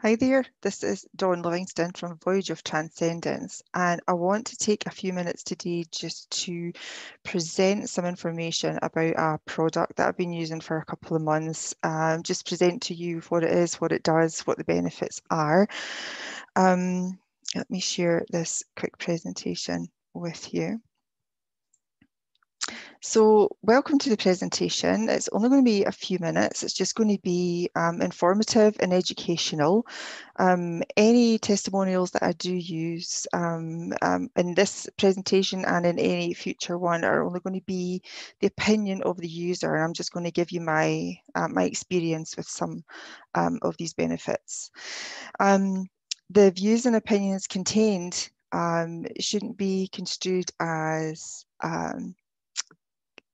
Hi there, this is Dawn Livingston from Voyage of Transcendence, and I want to take a few minutes today just to present some information about a product that I've been using for a couple of months. Just present to you what it is, what it does, what the benefits are. Let me share this quick presentation with you. So welcome to the presentation. It's only going to be a few minutes. It's just going to be informative and educational. Any testimonials that I do use in this presentation and in any future one are only going to be the opinion of the user. And I'm just going to give you my experience with some of these benefits. The views and opinions contained shouldn't be construed as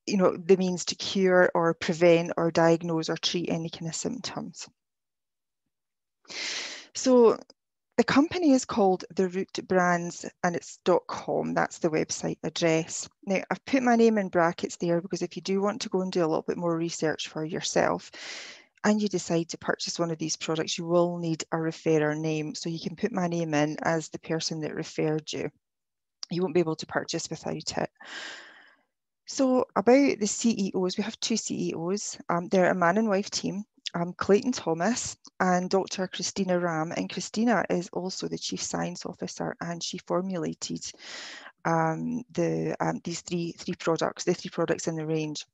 the means to cure or prevent or diagnose or treat any kind of symptoms. So the company is called the ROOTbrands and it's .com. That's the website address. Now, I've put my name in brackets there because if you do want to go and do a little bit more research for yourself and you decide to purchase one of these products, you will need a referrer name. So you can put my name in as the person that referred you. You won't be able to purchase without it. So about the CEOs, we have two CEOs. They're a man and wife team, Clayton Thomas and Dr. Christina Ram. And Christina is also the Chief Science Officer, and she formulated these three products, the three products in the range.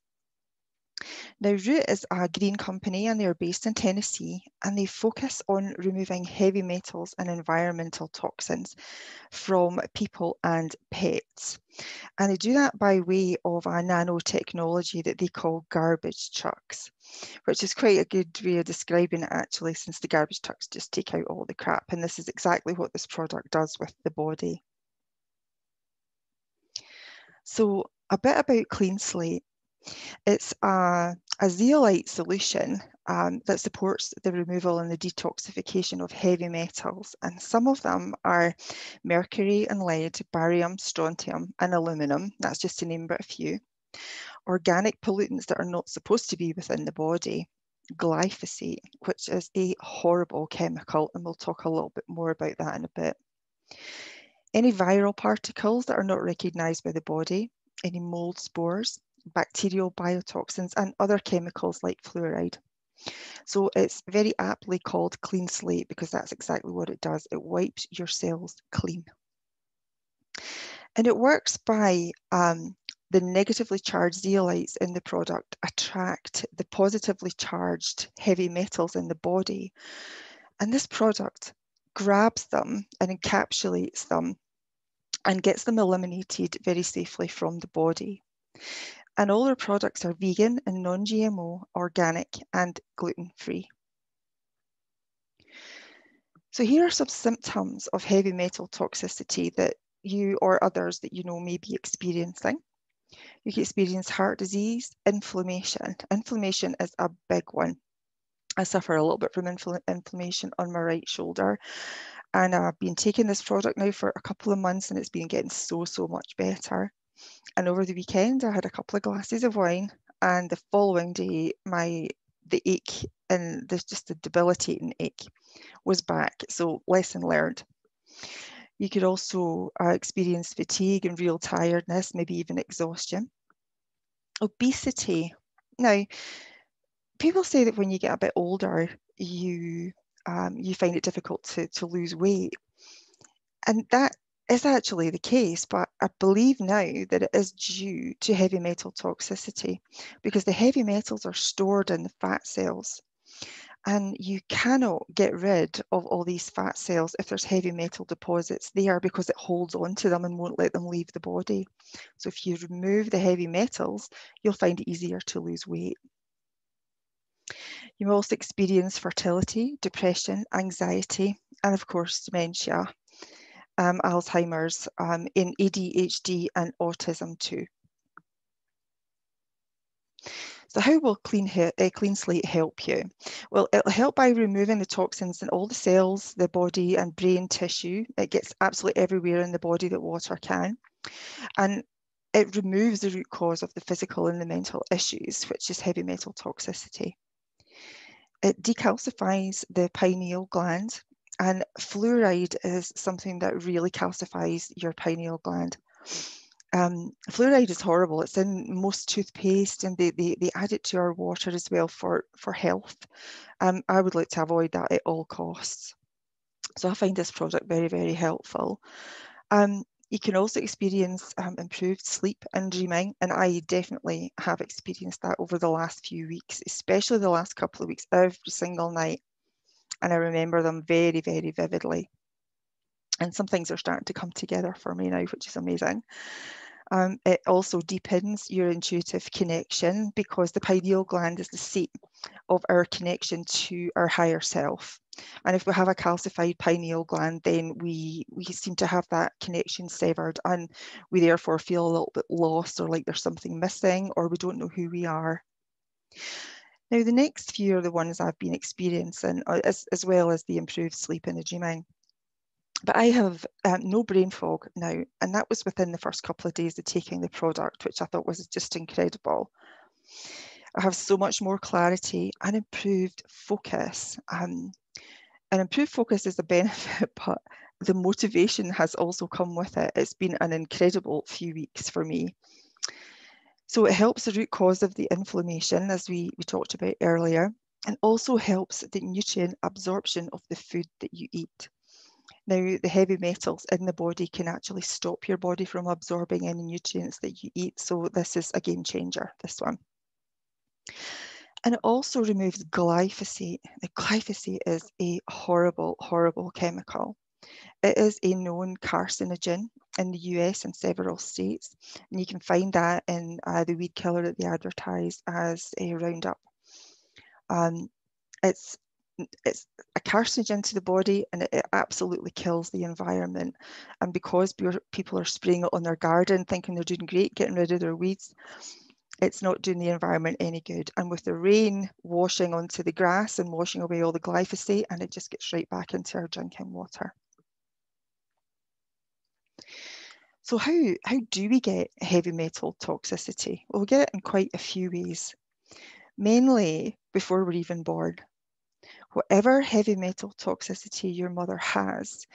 Now, Root is a green company and they're based in Tennessee, and they focus on removing heavy metals and environmental toxins from people and pets. And they do that by way of a nanotechnology that they call garbage trucks, which is quite a good way of describing it actually, since the garbage trucks just take out all the crap. And this is exactly what this product does with the body. So a bit about Clean Slate. It's a zeolite solution that supports the removal and the detoxification of heavy metals. And some of them are mercury and lead, barium, strontium, and aluminum. That's just to name but a few. Organic pollutants that are not supposed to be within the body. Glyphosate, which is a horrible chemical, and we'll talk a little bit more about that in a bit. Any viral particles that are not recognised by the body, any mold spores, bacterial biotoxins, and other chemicals like fluoride. So it's very aptly called Clean Slate because that's exactly what it does. It wipes your cells clean. And it works by the negatively charged zeolites in the product attract the positively charged heavy metals in the body. And this product grabs them and encapsulates them and gets them eliminated very safely from the body. And all our products are vegan and non-GMO, organic and gluten-free. So here are some symptoms of heavy metal toxicity that you or others that you know may be experiencing. You can experience heart disease, inflammation. Inflammation is a big one. I suffer a little bit from inflammation on my right shoulder, and I've been taking this product now for a couple of months and it's been getting so much better. And over the weekend, I had a couple of glasses of wine, and the following day, the ache and there's just a debilitating ache was back. So lesson learned. You could also experience fatigue and real tiredness, maybe even exhaustion. Obesity. Now, people say that when you get a bit older, you find it difficult to lose weight. And that is actually the case, but I believe now that it is due to heavy metal toxicity because the heavy metals are stored in the fat cells. And you cannot get rid of all these fat cells if there's heavy metal deposits there because it holds on to them and won't let them leave the body. So if you remove the heavy metals, you'll find it easier to lose weight. You will also experience fertility, depression, anxiety, and of course, dementia, Alzheimer's, in ADHD and autism too. So how will Clean Slate help you? Well, it'll help by removing the toxins in all the cells, the body and brain tissue. It gets absolutely everywhere in the body that water can. And it removes the root cause of the physical and the mental issues, which is heavy metal toxicity. It decalcifies the pineal gland, and fluoride is something that really calcifies your pineal gland. Fluoride is horrible. It's in most toothpaste, and they add it to our water as well for health. I would like to avoid that at all costs. So I find this product very, very helpful. You can also experience improved sleep and dreaming, and I definitely have experienced that over the last few weeks, especially the last couple of weeks, every single night. And I remember them very, very vividly. And some things are starting to come together for me now, which is amazing. It also deepens your intuitive connection, because the pineal gland is the seat of our connection to our higher self. And if we have a calcified pineal gland, then we seem to have that connection severed, and we therefore feel a little bit lost, or like there's something missing, or we don't know who we are. Now, the next few are the ones I've been experiencing, as well as the improved sleep and the dreaming. But I have no brain fog now, and that was within the first couple of days of taking the product, which I thought was just incredible. I have so much more clarity and improved focus. And improved focus is a benefit, but the motivation has also come with it. It's been an incredible few weeks for me. So it helps the root cause of the inflammation, as we talked about earlier, and also helps the nutrient absorption of the food that you eat. Now, the heavy metals in the body can actually stop your body from absorbing any nutrients that you eat. So this is a game changer, this one. And it also removes glyphosate. Now, glyphosate is a horrible, horrible chemical. It is a known carcinogen in the US and several states. And you can find that in the weed killer that they advertise as a Roundup. It's a carcinogen to the body, and it absolutely kills the environment. And because people are spraying it on their garden thinking they're doing great, getting rid of their weeds, it's not doing the environment any good. And with the rain washing onto the grass and washing away all the glyphosate, and it just gets right back into our drinking water. So how do we get heavy metal toxicity? Well, we get it in quite a few ways, mainly before we're even born. Whatever heavy metal toxicity your mother has,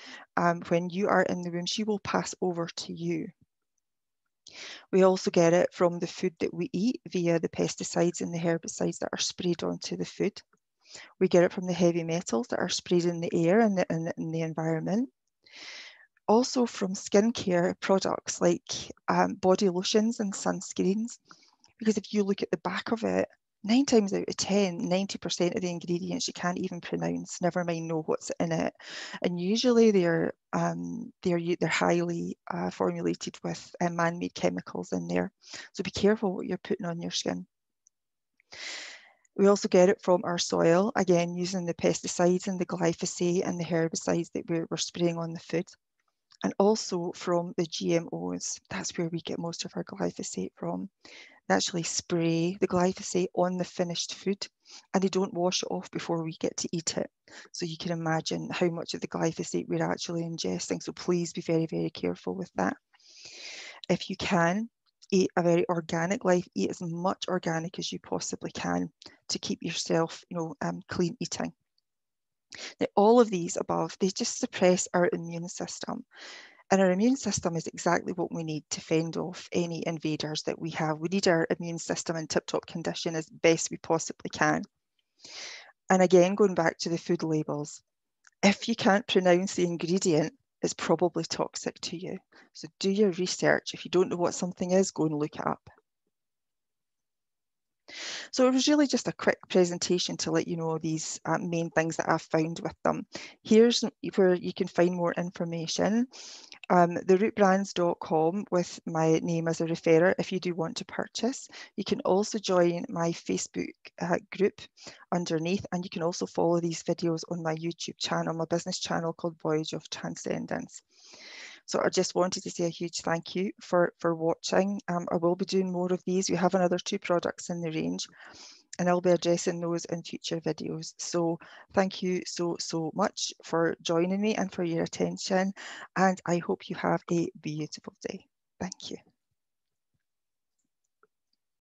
when you are in the womb, she will pass over to you. We also get it from the food that we eat via the pesticides and the herbicides that are sprayed onto the food. We get it from the heavy metals that are sprayed in the air and in the environment. Also from skincare products like body lotions and sunscreens, because if you look at the back of it, 9 times out of 10, 90% of the ingredients you can't even pronounce, never mind know what's in it. And usually they're highly formulated with man-made chemicals in there. So be careful what you're putting on your skin. We also get it from our soil, again, using the pesticides and the glyphosate and the herbicides that we're spraying on the food. And also from the GMOs. That's where we get most of our glyphosate from. They actually spray the glyphosate on the finished food, and they don't wash it off before we get to eat it. So you can imagine how much of the glyphosate we're actually ingesting. So please be very, very careful with that. If you can, eat a very organic life. Eat as much organic as you possibly can to keep yourself, clean eating. Now, all of these above, they just suppress our immune system. And our immune system is exactly what we need to fend off any invaders that we have. We need our immune system in tip-top condition as best we possibly can. And again, going back to the food labels, if you can't pronounce the ingredient, it's probably toxic to you. So do your research. If you don't know what something is, go and look it up. So it was really just a quick presentation to let you know these main things that I've found with them. Here's where you can find more information. The ROOTbrands.com with my name as a referrer if you do want to purchase. You can also join my Facebook group underneath, and you can also follow these videos on my YouTube channel, my business channel called Voyage of Transcendence. So I just wanted to say a huge thank you for watching. I will be doing more of these. We have another 2 products in the range, and I'll be addressing those in future videos. So thank you so much for joining me and for your attention, and I hope you have a beautiful day. Thank you.